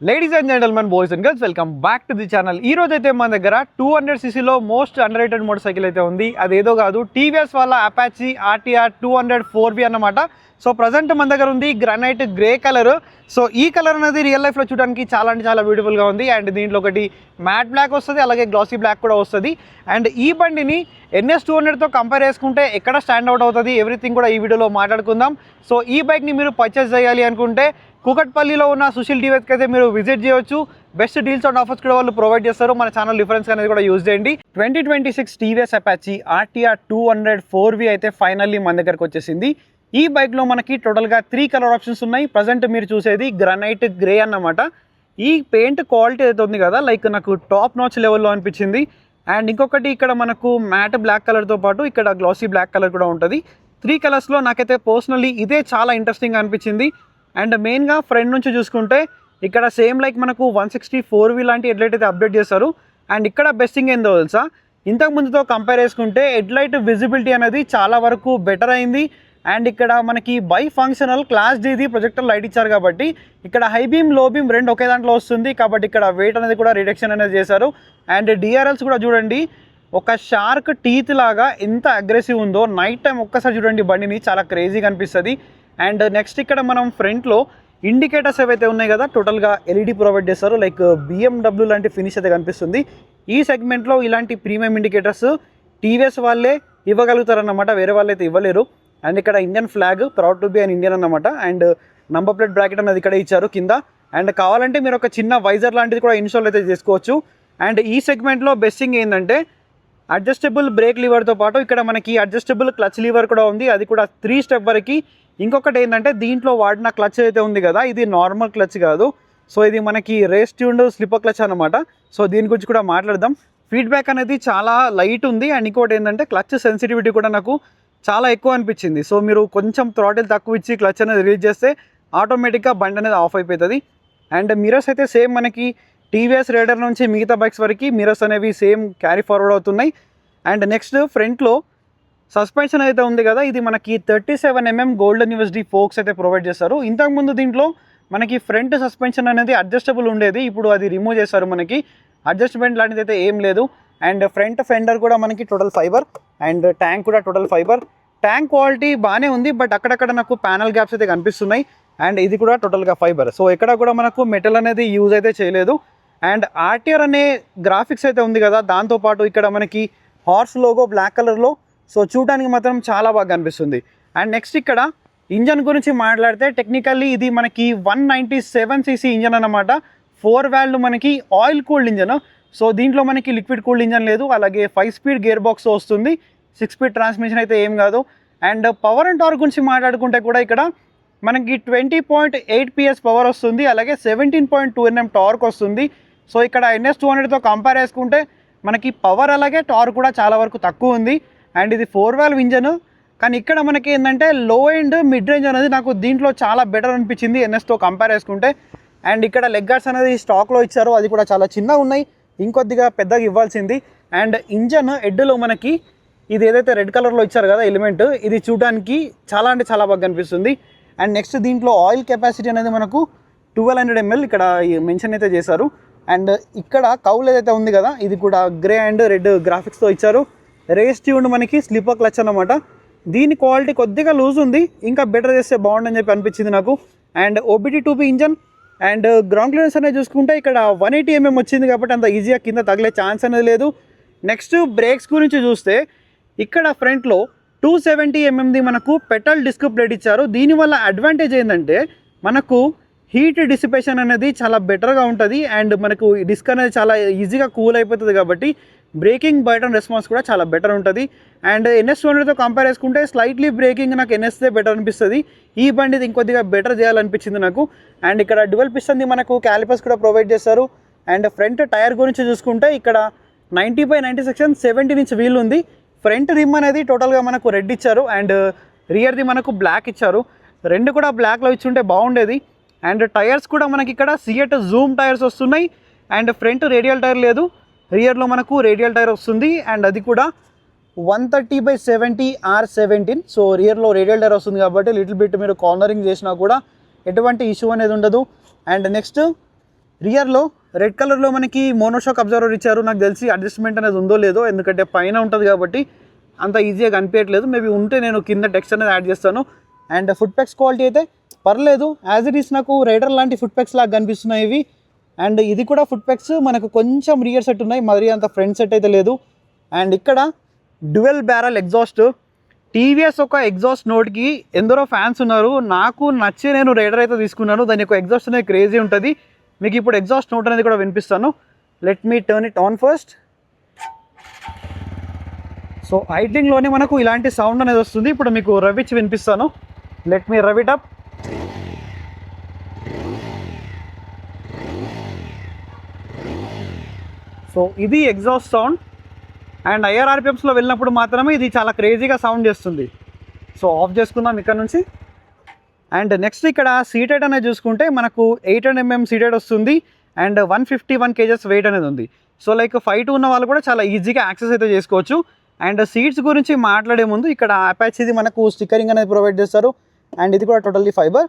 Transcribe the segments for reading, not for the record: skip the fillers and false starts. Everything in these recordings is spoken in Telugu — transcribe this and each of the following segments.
Ladies and gentlemen, boys and girls, welcome back to the channel. ఈ రోజు అయితే మన దగ్గర 200cc most underrated motorcycle అయితే ఉంది. అదేదో కాదు, టీవీఎస్ వాళ్ళ అపాచీ ఆర్టీఆర్ 200 4V అన్నమాట. సో ప్రజెంట్ మన దగ్గర ఉంది గ్రానైట్ గ్రే కలర్. సో ఈ కలర్ అనేది రియల్ లైఫ్లో చూడడానికి చాలా అంటే చాలా బ్యూటిఫుల్గా ఉంది. అండ్ దీంట్లో ఒకటి మ్యాట్ బ్లాక్ వస్తుంది, అలాగే గ్లాసీ బ్లాక్ కూడా వస్తుంది. అండ్ ఈ బండిని NS 200తో కంపేర్ చేసుకుంటే ఎక్కడ స్టాండ్ అవుట్ అవుతుంది, ఎవ్రీథింగ్ కూడా ఈ వీడియోలో మాట్లాడుకుందాం. సో ఈ బైక్ని మీరు పర్చేస్ చేయాలి అనుకుంటే కూకట్పల్లిలో ఉన్న సుశీల్ టీవీఎస్కి అయితే మీరు విజిట్ చేయొచ్చు. బెస్ట్ డీల్స్ అండ్ ఆఫర్స్ కూడా వాళ్ళు ప్రొవైడ్ చేస్తారు. మన ఛానల్ రిఫరెన్స్ అనేది కూడా యూజ్ చేయండి. 2026 టీవీఎస్ అపాచీ ఆర్టీఆర్ 200 4V అయితే ఫైనల్లీ మన దగ్గరకు వచ్చేసింది. ఈ బైక్లో మనకి టోటల్గా 3 కలర్ ఆప్షన్స్ ఉన్నాయి. ప్రజెంట్ మీరు చూసేది గ్రానైట్ గ్రే అన్నమాట. ఈ పెయింట్ క్వాలిటీ అయితే ఉంది కదా, లైక్ నాకు టాప్ నాచ్ లెవెల్లో అనిపించింది. అండ్ ఇంకొకటి ఇక్కడ మనకు మ్యాట్ బ్లాక్ కలర్తో పాటు ఇక్కడ గ్లాసీ బ్లాక్ కలర్ కూడా ఉంటుంది. 3 కలర్స్లో నాకైతే పర్సనల్లీ ఇదే చాలా ఇంట్రెస్టింగ్ అనిపించింది. అండ్ మెయిన్గా ఫ్రంట్ నుంచి చూసుకుంటే ఇక్కడ సేమ్ లైక్ మనకు 160 4V లాంటి హెడ్లైట్ అయితే అప్డేట్ చేస్తారు. అండ్ ఇక్కడ బెస్టింగ్ ఏందో తెలుసా, ఇంతకు ముందుతో కంపేర్ చేసుకుంటే హెడ్లైట్ విజిబిలిటీ అనేది చాలా వరకు బెటర్ అయింది. అండ్ ఇక్కడ మనకి బై ఫంక్షనల్ క్లాస్ డీది ప్రొజెక్టర్ లైట్ ఇచ్చారు కాబట్టి ఇక్కడ హై బీమ్ లో బీమ్ రెండు ఒకే దాంట్లో వస్తుంది. కాబట్టి ఇక్కడ వెయిట్ అనేది కూడా రిడక్షన్ అనేది చేశారు. అండ్ డిఆర్ఎల్స్ కూడా చూడండి, ఒక షార్క్ టీత్ లాగా ఎంత అగ్రెసివ్ ఉందో. నైట్ టైం ఒక్కసారి చూడండి బండిని, చాలా క్రేజీగా అనిపిస్తుంది. అండ్ నెక్స్ట్ ఇక్కడ మనం ఫ్రంట్లో ఇండికేటర్స్ ఏవైతే ఉన్నాయి కదా, టోటల్గా ఎల్ఈడి ప్రొవైడ్ చేస్తారు. లైక్ BMW లాంటి ఫినిష్ అయితే కనిపిస్తుంది. ఈ సెగ్మెంట్లో ఇలాంటి ప్రీమియం ఇండికేటర్స్ టీవీఎస్ వాళ్ళే ఇవ్వగలుగుతారన్నమాట, వేరే వాళ్ళు అయితే ఇవ్వలేరు. అండ్ ఇక్కడ Indian flag, proud to be and Indian అన్నమాట. అండ్ నంబర్ ప్లేట్ బ్రాకెట్ అనేది ఇక్కడ ఇచ్చారు కింద. అండ్ కావాలంటే మీరు ఒక చిన్న వైజర్ లాంటిది కూడా ఇన్స్టాల్ అయితే చేసుకోవచ్చు. అండ్ ఈ సెగ్మెంట్లో బెస్టింగ్ ఏంటంటే అడ్జస్టబుల్ బ్రేక్ లివర్తో పాటు ఇక్కడ మనకి అడ్జస్టబుల్ క్లచ్ లివర్ కూడా ఉంది. అది కూడా 3 స్టెప్ వరకు. ఇంకొకటి ఏంటంటే దీంట్లో వాడిన క్లచ్ అయితే ఉంది కదా, ఇది నార్మల్ క్లచ్ కాదు. సో ఇది మనకి రేస్ ట్యూన్డ్ స్లిప్పర్ క్లచ్ అనమాట. సో దీని గురించి కూడా మాట్లాడదాం. ఫీడ్బ్యాక్ అనేది చాలా లైట్ ఉంది. అండ్ ఇంకోటి ఏంటంటే క్లచ్ సెన్సిటివిటీ కూడా నాకు చాలా ఎక్కువ అనిపించింది. సో మీరు కొంచెం థ్రాటిల్ తక్కువ ఇచ్చి క్లచ్ అనేది రిలీజ్ చేస్తే ఆటోమేటిక్గా బండి అనేది ఆఫ్ అయిపోతుంది. అండ్ మిరర్స్ అయితే సేమ్ మనకి టీవీఎస్ రైడర్ నుంచి మిగతా బైక్స్ వరకు మిరర్స్ అనేవి సేమ్ క్యారీ ఫార్వర్డ్ అవుతున్నాయి. అండ్ నెక్స్ట్ ఫ్రంట్లో సస్పెన్షన్ అయితే ఉంది కదా, ఇది మనకి 37mm గోల్డెన్ యూఎస్డి ఫోక్స్ అయితే ప్రొవైడ్ చేస్తారు. ఇంతకుముందు దీంట్లో మనకి ఫ్రంట్ సస్పెన్షన్ అనేది అడ్జస్టబుల్ ఉండేది, ఇప్పుడు అది రిమూవ్ చేస్తారు. మనకి అడ్జస్ట్మెంట్ లాంటిది అయితే ఏం లేదు. అండ్ ఫ్రంట్ ఫెండర్ కూడా మనకి టోటల్ ఫైబర్. అండ్ ట్యాంక్ కూడా టోటల్ ఫైబర్. ట్యాంక్ క్వాలిటీ బాగానే ఉంది, బట్ అక్కడక్కడ నాకు ప్యానల్ గ్యాప్స్ అయితే కనిపిస్తున్నాయి. అండ్ ఇది కూడా టోటల్గా ఫైబర్. సో ఎక్కడ కూడా మనకు మెటల్ అనేది యూజ్ అయితే చేయలేదు. అండ్ ఆర్టీఆర్ అనే గ్రాఫిక్స్ అయితే ఉంది కదా, దాంతోపాటు ఇక్కడ మనకి హార్స్ లోగో బ్లాక్ కలర్లో. సో చూడడానికి మాత్రం చాలా బాగా అనిపిస్తుంది. అండ్ నెక్స్ట్ ఇక్కడ ఇంజన్ గురించి మాట్లాడితే టెక్నికల్లీ ఇది మనకి 197cc ఇంజన్ అన్నమాట. 4 వాల్వ్ మనకి ఆయిల్ కూల్డ్ ఇంజన్. సో దీంట్లో మనకి లిక్విడ్ కూల్డ్ ఇంజన్ లేదు. అలాగే 5 స్పీడ్ గేర్ బాక్స్ వస్తుంది, 6 స్పీడ్ ట్రాన్స్మిషన్ అయితే ఏం కాదు. అండ్ పవర్ అండ్ టార్క్ గురించి మాట్లాడుకుంటే కూడా ఇక్కడ మనకి 20.8 PS పవర్ వస్తుంది, అలాగే 17.2 Nm టార్క్ వస్తుంది. సో ఇక్కడ NS 200తో కంపేర్ చేసుకుంటే మనకి పవర్ అలాగే టార్క్ కూడా చాలా వరకు తక్కువ ఉంది. అండ్ ఇది 4 వాల్వ్ ఇంజన్. కానీ ఇక్కడ మనకి ఏంటంటే లో అండ్ మిడ్ రేంజ్ అనేది నాకు దీంట్లో చాలా బెటర్ అనిపించింది NSతో కంపేర్ చేసుకుంటే. అండ్ ఇక్కడ లెగ్ గార్డ్స్ అనేది స్టాక్లో ఇచ్చారు, అది కూడా చాలా చిన్నగా ఉన్నాయి, ఇంకొద్దిగా పెద్దగా ఇవ్వాల్సింది. అండ్ ఇంజన్ హెడ్లో మనకి ఇది ఏదైతే రెడ్ కలర్లో ఇచ్చారు కదా ఎలిమెంట్, ఇది చూడడానికి చాలా అంటే చాలా బాగా కనిపిస్తుంది. అండ్ నెక్స్ట్ దీంట్లో ఆయిల్ కెపాసిటీ అనేది మనకు 1200 ml ఇక్కడ మెన్షన్ అయితే చేశారు. అండ్ ఇక్కడ కౌల్ ఏదైతే ఉంది కదా, ఇది కూడా గ్రే అండ్ రెడ్ గ్రాఫిక్స్తో ఇచ్చారు. రేస్ ట్యూన్డ్ మనకి స్లిప్పర్ క్లచ్ అనమాట. దీని క్వాలిటీ కొద్దిగా లూజ్ ఉంది, ఇంకా బెటర్ చేస్తే బాగుండని చెప్పి అనిపించింది నాకు. And OBD2B engine. And ground clearance అనేది చూసుకుంటే ఇక్కడ 180mm వచ్చింది కాబట్టి అంత ఈజీగా కింద తగిలే ఛాన్స్ అనేది లేదు. నెక్స్ట్ బ్రేక్స్ గురించి చూస్తే ఇక్కడ ఫ్రంట్లో 270mmది మనకు పెటల్ డిస్క్ ప్లేట్ ఇచ్చారు. దీనివల్ల అడ్వాంటేజ్ ఏంటంటే మనకు హీట్ డిసిపేషన్ అనేది చాలా బెటర్గా ఉంటుంది. అండ్ మనకు డిస్క్ అనేది చాలా ఈజీగా కూల్ అయిపోతుంది కాబట్టి బ్రేకింగ్ బటన్ రెస్పాన్స్ కూడా చాలా బెటర్ ఉంటుంది. అండ్ NS 200తో కంపేర్ చేసుకుంటే స్లైట్లీ బ్రేకింగ్ నాకు NSదే బెటర్ అనిపిస్తుంది. ఈ బండిది ఇంకొద్దిగా బెటర్ చేయాలనిపించింది నాకు. అండ్ ఇక్కడ డ్యువల్ పిస్టన్ది మనకు క్యాలిపర్స్ కూడా ప్రొవైడ్ చేస్తారు. అండ్ ఫ్రంట్ టైర్ గురించి చూసుకుంటే ఇక్కడ 90/90 సెక్షన్ 17 ఇంచ్ వీల్ ఉంది. ఫ్రంట్ రిమ్ అనేది టోటల్గా మనకు రెడ్ ఇచ్చారు. అండ్ రియర్ది మనకు బ్లాక్ ఇచ్చారు. రెండు కూడా బ్లాక్లో ఇచ్చుంటే బాగుండేది. అండ్ టైర్స్ కూడా మనకి ఇక్కడ సియట్ జూమ్ టైర్స్ వస్తున్నాయి. అండ్ ఫ్రంట్ రేడియల్ టైర్ లేదు, రియర్లో మనకు రేడియల్ టైర్ వస్తుంది. అండ్ అది కూడా 130/70 R17. సో రియర్లో రేడియల్ టైర్ వస్తుంది కాబట్టి లిటిల్ బిట్ మీరు కార్నరింగ్ చేసినా కూడా ఎటువంటి ఇష్యూ అనేది ఉండదు. అండ్ నెక్స్ట్ రియర్లో రెడ్ కలర్లో మనకి మోనోషాక్ అబ్జర్వర్ ఇచ్చారు. నాకు తెలిసి అడ్జస్ట్మెంట్ అనేది ఉందో లేదో, ఎందుకంటే పైన ఉంటుంది కాబట్టి అంత ఈజీగా కనిపించట్లేదు. మేబీ ఉంటే నేను కింద టెక్స్ట్ అనేది యాడ్ చేస్తాను. అండ్ ఫుట్ ప్యాక్స్ క్వాలిటీ అయితే పర్లేదు, యాజ్ ఇట్ ఈస్ నాకు రైడర్ లాంటి ఫుట్ ప్యాక్స్ లాగా కనిపిస్తున్నాయి ఇవి. అండ్ ఇది కూడా ఫుట్ ప్యాక్స్ మనకు కొంచెం రియర్ సెట్ ఉన్నాయి, మరీ అంత ఫ్రంట్ సెట్ అయితే లేదు. అండ్ ఇక్కడ డ్యువెల్ బ్యారల్ ఎగ్జాస్ట్. టీవీఎస్ ఒక ఎగ్జాస్ట్ నోట్కి ఎందరో ఫ్యాన్స్ ఉన్నారు. నాకు నచ్చి నేను రైడర్ అయితే తీసుకున్నాను. దాని యొక్క ఎగ్జాస్ట్ అనేది క్రేజీ ఉంటుంది. మీకు ఇప్పుడు ఎగ్జాస్ట్ నోట్ అనేది కూడా వినిపిస్తాను. Let me turn it on first. So ఐడ్లింగ్లోనే మనకు ఇలాంటి సౌండ్ అనేది వస్తుంది. ఇప్పుడు మీకు రవిచ్చి వినిపిస్తాను. Let me rev it up. So ఇది ఎగ్జాస్ట్ సౌండ్. అండ్ ఐఆర్ ఆర్పిఎమ్స్లో వెళ్ళినప్పుడు మాత్రమే ఇది చాలా క్రేజీగా సౌండ్ చేస్తుంది. సో ఆఫ్ చేసుకుందాం ఇక్కడ నుంచి. అండ్ నెక్స్ట్ ఇక్కడ సీట్ హైట్ అనేది చూసుకుంటే మనకు 800 mm సీట్ హైట్ వస్తుంది. అండ్ 151 kgs వెయిట్ అనేది ఉంది. సో లైక్ 5'2" ఉన్న వాళ్ళు కూడా చాలా ఈజీగా యాక్సెస్ అయితే చేసుకోవచ్చు. అండ్ సీట్స్ గురించి మాట్లాడే ముందు ఇక్కడ అపాచీది మనకు స్టిక్కరింగ్ అనేది ప్రొవైడ్ చేస్తారు. అండ్ ఇది కూడా టోటల్లీ ఫైబర్.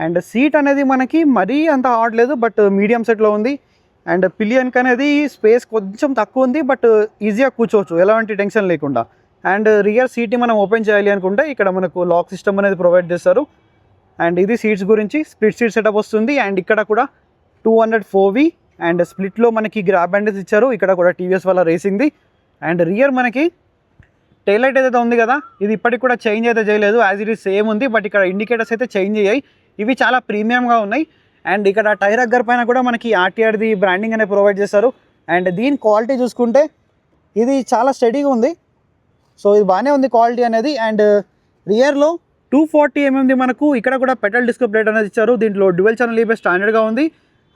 అండ్ సీట్ అనేది మనకి మరీ అంత హార్డ్ లేదు, బట్ మీడియం సెట్లో ఉంది. అండ్ పిలియన్కి అనేది స్పేస్ కొంచెం తక్కువ ఉంది, బట్ ఈజీగా కూర్చోవచ్చు ఎలాంటి టెన్షన్ లేకుండా. అండ్ రియర్ సీట్ని మనం ఓపెన్ చేయాలి అనుకుంటే ఇక్కడ మనకు లాక్ సిస్టమ్ అనేది ప్రొవైడ్ చేస్తారు. అండ్ ఇది సీట్స్ గురించి స్ప్లిట్ సీట్ సెటప్ వస్తుంది. అండ్ ఇక్కడ కూడా 204V అండ్ స్ప్లిట్లో మనకి గ్రాబ్ బ్యాండేజ్ ఇచ్చారు. ఇక్కడ కూడా టీవీఎస్ వాళ్ళ రేసింగ్ది. అండ్ రియర్ మనకి టైల్ లైట్ ఏదైతే ఉంది కదా, ఇది ఇప్పటికి కూడా చేంజ్ అయితే చేయలేదు, యాజ్ ఇట్ ఈస్ సేమ్ ఉంది. బట్ ఇక్కడ ఇండికేటర్స్ అయితే చేంజ్ అయ్యాయి. ఇవి చాలా ప్రీమియంగా ఉన్నాయి. అండ్ ఇక్కడ టైర్ అగ్గర్ పైన కూడా మనకి ఆర్టీఆర్ది బ్రాండింగ్ అనేది ప్రొవైడ్ చేస్తారు. అండ్ దీని క్వాలిటీ చూసుకుంటే ఇది చాలా స్టడీగా ఉంది. సో ఇది బాగానే ఉంది క్వాలిటీ అనేది. అండ్ రియర్లో 240 mm మనకు ఇక్కడ కూడా పెట్రోల్ డిస్క్ ప్లేట్ అనేది ఇచ్చారు. దీంట్లో డ్యువెల్ ఛానల్ ఈబీఎస్ స్టాండర్డ్గా ఉంది.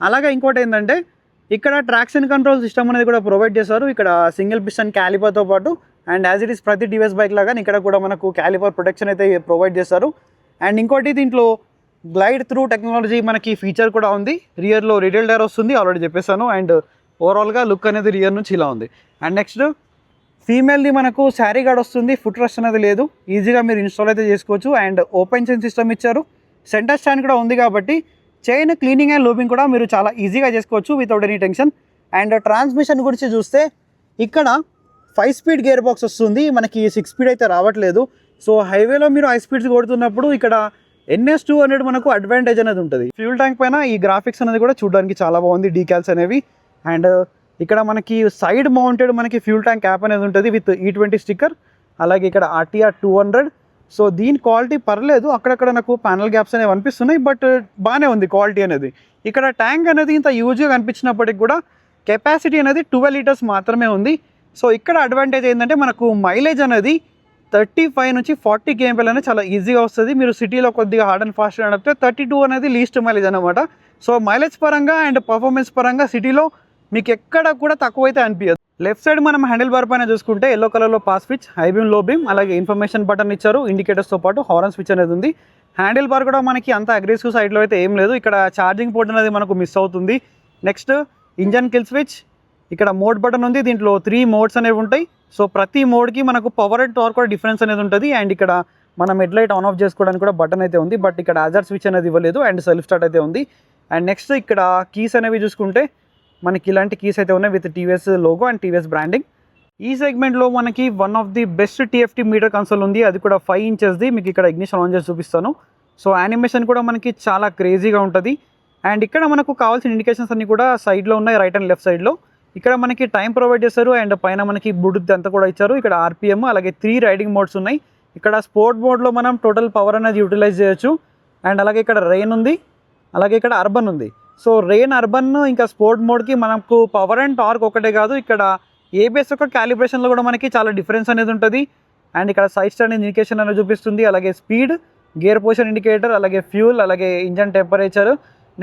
అలాగే ఇంకోటి ఏంటంటే ఇక్కడ ట్రాక్షన్ కంట్రోల్ సిస్టమ్ అనేది కూడా ప్రొవైడ్ చేస్తారు. ఇక్కడ సింగిల్ పిస్టన్ క్యాలిపర్తో పాటు. అండ్ యాజ్ ఇట్ ఈస్ ప్రతి టీవీఎస్ బైక్ లాగా ఇక్కడ కూడా మనకు క్యాలిపర్ ప్రొటెక్షన్ అయితే ప్రొవైడ్ చేస్తారు. అండ్ ఇంకోటి దీంట్లో గ్లైడ్ త్రూ టెక్నాలజీ మనకి ఫీచర్ కూడా ఉంది. రియర్లో రిటైల్ టైర్ వస్తుంది, ఆల్రెడీ చెప్పేసాను. అండ్ ఓవరాల్గా లుక్ అనేది రియర్ నుంచి ఇలా ఉంది. అండ్ నెక్స్ట్ ఫీమేల్ది మనకు శారీ గార్డ్ వస్తుంది. ఫుట్ రెస్ట్ అనేది లేదు, ఈజీగా మీరు ఇన్స్టాల్ అయితే చేసుకోవచ్చు. అండ్ ఓపెన్ చైన్ సిస్టమ్ ఇచ్చారు. సెంటర్ స్టాండ్ కూడా ఉంది కాబట్టి చైన్ క్లీనింగ్ అండ్ లూబింగ్ కూడా మీరు చాలా ఈజీగా చేసుకోవచ్చు without any tension. And transmission గురించి చూస్తే ఇక్కడ 5 స్పీడ్ గేర్ బాక్స్ వస్తుంది, మనకి 6 స్పీడ్ అయితే రావట్లేదు. సో హైవేలో మీరు హై స్పీడ్స్ కొడుతున్నప్పుడు ఇక్కడ NS200 మనకు అడ్వాంటేజ్ అనేది ఉంటుంది. ఫ్యూల్ ట్యాంక్ పైన ఈ గ్రాఫిక్స్ అనేది కూడా చూడడానికి చాలా బాగుంది, డీకాల్స్ అనేవి. అండ్ ఇక్కడ మనకి సైడ్ మౌంటెడ్ మనకి ఫ్యూల్ ట్యాంక్ క్యాప్ అనేది ఉంటుంది విత్ E20 స్టిక్కర్. అలాగే ఇక్కడ RTR 200. సో దీని క్వాలిటీ పర్లేదు, అక్కడక్కడ నాకు ప్యానల్ గ్యాప్స్ అనేవి అనిపిస్తున్నాయి, బట్ బాగానే ఉంది క్వాలిటీ అనేది. ఇక్కడ ట్యాంక్ అనేది ఇంత యూజ్గా కనిపించినప్పటికి కూడా కెపాసిటీ అనేది 12 లీటర్స్ మాత్రమే ఉంది. సో ఇక్కడ అడ్వాంటేజ్ ఏంటంటే మనకు మైలేజ్ అనేది 35 నుంచి 40 kmpl అనేది చాలా ఈజీగా వస్తుంది. మీరు సిటీలో కొద్దిగా హార్డ్ అండ్ ఫాస్ట్ నడిపితే 32 అనేది లీస్ట్ మైలేజ్ అనమాట. సో మైలేజ్ పరంగా అండ్ పర్ఫార్మెన్స్ పరంగా సిటీలో మీకు ఎక్కడ కూడా తక్కువ అయితే అనిపించదు. లెఫ్ట్ సైడ్ మనం హ్యాండిల్ బార్ పైన చూసుకుంటే ఎల్లో కలర్లో పాస్ స్విచ్, హై బీమ్, లో బీమ్, అలాగే ఇన్ఫర్మేషన్ బటన్ ఇచ్చారు. ఇండికేటర్స్తో పాటు హారన్ స్విచ్ అనేది ఉంది. హ్యాండిల్ బార్ కూడా మనకి అంత అగ్రెసివ్ సైడ్లో అయితే ఏం లేదు. ఇక్కడ ఛార్జింగ్ పోర్ట్ అనేది మనకు మిస్ అవుతుంది. నెక్స్ట్ ఇంజన్ కిల్ స్విచ్, ఇక్కడ మోడ్ బటన్ ఉంది. దీంట్లో 3 మోడ్స్ అనేవి ఉంటాయి. సో ప్రతి మోడ్కి మనకు పవర్ అండ్ టార్క్ కూడా డిఫరెన్స్ అనేది ఉంటుంది. అండ్ ఇక్కడ మనం హెడ్ లైట్ ఆన్ ఆఫ్ చేసుకోవడానికి కూడా బటన్ అయితే ఉంది, బట్ ఇక్కడ హజార్డ్ స్విచ్ అనేది ఇవ్వలేదు. అండ్ సెల్ఫ్ స్టార్ట్ అయితే ఉంది. అండ్ నెక్స్ట్ ఇక్కడ కీస్ అనేవి చూసుకుంటే మనకి ఇలాంటి కీస్ అయితే ఉన్నాయి with TVS logo and TVS branding. ఈ సెగ్మెంట్లో మనకి one of the best TFT meter console ఉంది, అది కూడా 5 ఇంచెస్ది. మీకు ఇక్కడ ఇగ్నిషన్ ఆన్ చేసి చూపిస్తాను. సో యానిమేషన్ కూడా మనకి చాలా క్రేజీగా ఉంటుంది. అండ్ ఇక్కడ మనకు కావాల్సిన ఇండికేషన్స్ అన్ని కూడా సైడ్లో ఉన్నాయి, రైట్ అండ్ లెఫ్ట్ సైడ్లో. ఇక్కడ మనకి టైం ప్రొవైడ్ చేస్తారు. అండ్ పైన మనకి బ్లూటూత్ అంతా కూడా ఇచ్చారు. ఇక్కడ RPM, అలాగే 3 రైడింగ్ మోడ్స్ ఉన్నాయి. ఇక్కడ స్పోర్ట్ మోడ్లో మనం టోటల్ పవర్ అనేది యూటిలైజ్ చేయొచ్చు. అండ్ అలాగే ఇక్కడ రెయిన్ ఉంది, అలాగే ఇక్కడ అర్బన్ ఉంది. సో రెయిన్, అర్బన్, ఇంకా స్పోర్ట్ మోడ్కి మనకు పవర్ అండ్ టార్క్ ఒకటే కాదు, ఇక్కడ ABS యొక్క క్యాలిబ్రేషన్లో కూడా మనకి చాలా డిఫరెన్స్ అనేది ఉంటుంది. అండ్ ఇక్కడ సైడ్ స్టాండ్ ఇండికేషన్ అనేది చూపిస్తుంది, అలాగే స్పీడ్, గేర్ పొజిషన్ ఇండికేటర్, అలాగే ఫ్యూల్, అలాగే ఇంజన్ టెంపరేచర్.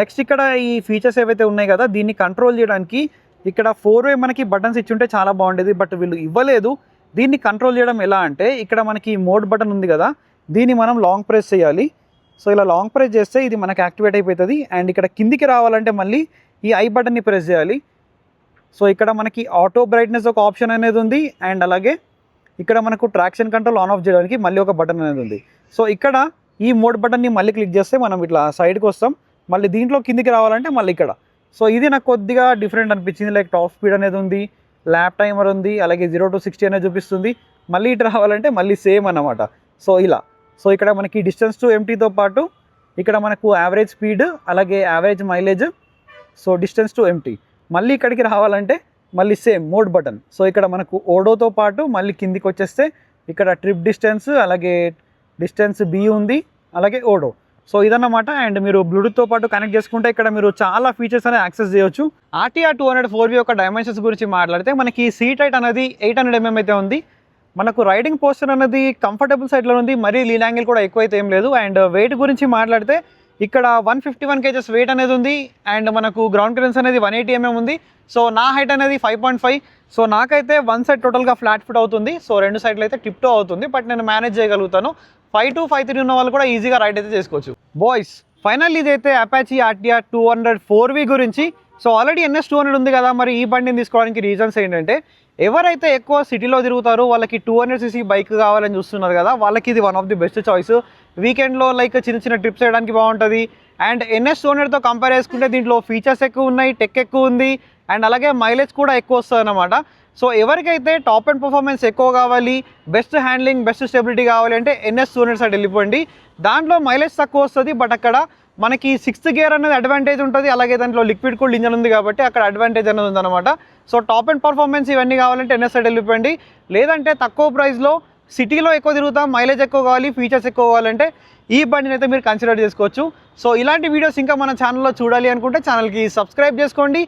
నెక్స్ట్ ఇక్కడ ఈ ఫీచర్స్ ఏవైతే ఉన్నాయి కదా, దీన్ని కంట్రోల్ చేయడానికి ఇక్కడ 4-way మనకి బటన్స్ ఇచ్చుంటే చాలా బాగుండేది, బట్ వీళ్ళు ఇవ్వలేదు. దీన్ని కంట్రోల్ చేయడం ఎలా అంటే ఇక్కడ మనకి మోడ్ బటన్ ఉంది కదా, దీన్ని మనం లాంగ్ ప్రెస్ చేయాలి. సో ఇలా లాంగ్ ప్రెస్ చేస్తే ఇది మనకి యాక్టివేట్ అయిపోతుంది. అండ్ ఇక్కడ కిందికి రావాలంటే మళ్ళీ ఈ ఐ బటన్ని ప్రెస్ చేయాలి. సో ఇక్కడ మనకి ఆటో బ్రైట్నెస్ ఒక ఆప్షన్ అనేది ఉంది. అండ్ అలాగే ఇక్కడ మనకు ట్రాక్షన్ కంట్రోల్ ఆన్ ఆఫ్ చేయడానికి మళ్ళీ ఒక బటన్ అనేది ఉంది. సో ఇక్కడ ఈ మోడ్ బటన్ని మళ్ళీ క్లిక్ చేస్తే మనం ఇట్లా సైడ్కి వస్తాం. మళ్ళీ దీంట్లో కిందికి రావాలంటే మళ్ళీ ఇక్కడ సో ఇది నాకు కొద్దిగా డిఫరెంట్ అనిపించింది. లైక్ టాప్ స్పీడ్ అనేది ఉంది, ల్యాప్ టైమర్ ఉంది, అలాగే 0 to 60 అనేది చూపిస్తుంది. మళ్ళీ ఇటు రావాలంటే మళ్ళీ సేమ్ అన్నమాట. సో ఇలా సో ఇక్కడ మనకి డిస్టెన్స్ టు ఎంటీతో పాటు ఇక్కడ మనకు యావరేజ్ స్పీడ్, అలాగే average mileage, so distance to empty. మళ్ళీ ఇక్కడికి రావాలంటే మళ్ళీ సేమ్ మోడ్ బటన్. సో ఇక్కడ మనకు ఓడోతో పాటు మళ్ళీ కిందికి వచ్చేస్తే ఇక్కడ ట్రిప్ డిస్టెన్స్, అలాగే డిస్టెన్స్ బి ఉంది, అలాగే ఓడో. సో ఇదన్నమాట. అండ్ మీరు బ్లూటూత్తో పాటు కనెక్ట్ చేసుకుంటే ఇక్కడ మీరు చాలా ఫీచర్స్ అనేది యాక్సెస్ చేయొచ్చు. RTR 200 4V యొక్క డైమెన్షన్స్ గురించి మాట్లాడితే మనకి సీట్ హైట్ అనేది 800 mm అయితే ఉంది. మనకు రైడింగ్ పోస్చర్ అనేది కంఫర్టబుల్ సైడ్లో ఉంది, మరీ లీన్ యాంగిల్ కూడా ఎక్కువ అయితే ఏం లేదు. అండ్ వెయిట్ గురించి మాట్లాడితే ఇక్కడ 151 kgs వెయిట్ అనేది ఉంది. అండ్ మనకు గ్రౌండ్ క్లియరెన్స్ అనేది 180 mm ఉంది. సో నా హైట్ అనేది 5.5. సో నాకైతే వన్ సైడ్ టోటల్గా ఫ్లాట్ ఫుట్ అవుతుంది. సో రెండు సైడ్లు అయితే టిప్ టో అవుతుంది, బట్ నేను మేనేజ్ చేయగలుగుతాను. 5'2", 5'3" ఉన్న వాళ్ళు కూడా ఈజీగా రైడ్ అయితే చేసుకోవచ్చు. బాయ్స్, ఫైనల్ ఇదైతే అపాచీ RTR 200 4V గురించి. సో ఆల్రెడీ NS 200 ఉంది కదా, మరి ఈ బండిని తీసుకోవడానికి రీజన్స్ ఏంటంటే ఎవరైతే ఎక్కువ సిటీలో తిరుగుతారో వాళ్ళకి 200cc బైక్ కావాలని చూస్తున్నారు కదా, వాళ్ళకి ఇది one of the best choice. వీకెండ్లో లైక్ చిన్న చిన్న ట్రిప్స్ చేయడానికి బాగుంటుంది. అండ్ NS 200తో కంపేర్ చేసుకుంటే దీంట్లో ఫీచర్స్ ఎక్కువ ఉన్నాయి, టెక్ ఎక్కువ ఉంది, అండ్ అలాగే మైలేజ్ కూడా ఎక్కువ వస్తుంది అన్నమాట. సో ఎవరికైతే టాప్ అండ్ పర్ఫార్మెన్స్ ఎక్కువ కావాలి, బెస్ట్ హ్యాండ్లింగ్, బెస్ట్ స్టెబిలిటీ కావాలి అంటే NS 200 సైడ్ వెళ్ళిపోండి. దాంట్లో మైలేజ్ తక్కువ వస్తుంది, బట్ అక్కడ మనకి 6th గేర్ అనేది అడ్వాంటేజ్ ఉంటుంది, అలాగే దాంట్లో లిక్విడ్ కూల్డ్ ఇంజన్ ఉంది కాబట్టి అక్కడ అడ్వాంటేజ్ అనేది ఉందన్నమాట. సో టాప్ అండ్ పర్ఫార్మెన్స్ ఇవన్నీ కావాలంటే NS సైడ్ వెళ్ళిపోండి. లేదంటే తక్కువ ప్రైస్లో సిటీలో ఎక్కువ తిరుగుతాం, మైలేజ్ ఎక్కువ కావాలి, ఫీచర్స్ ఎక్కువ కావాలంటే ఈ బండిని అయితే మీరు కన్సిడర్ చేసుకోవచ్చు. సో ఇలాంటి వీడియోస్ ఇంకా మన ఛానల్లో చూడాలి అనుకుంటే ఛానల్కి సబ్స్క్రైబ్ చేసుకోండి.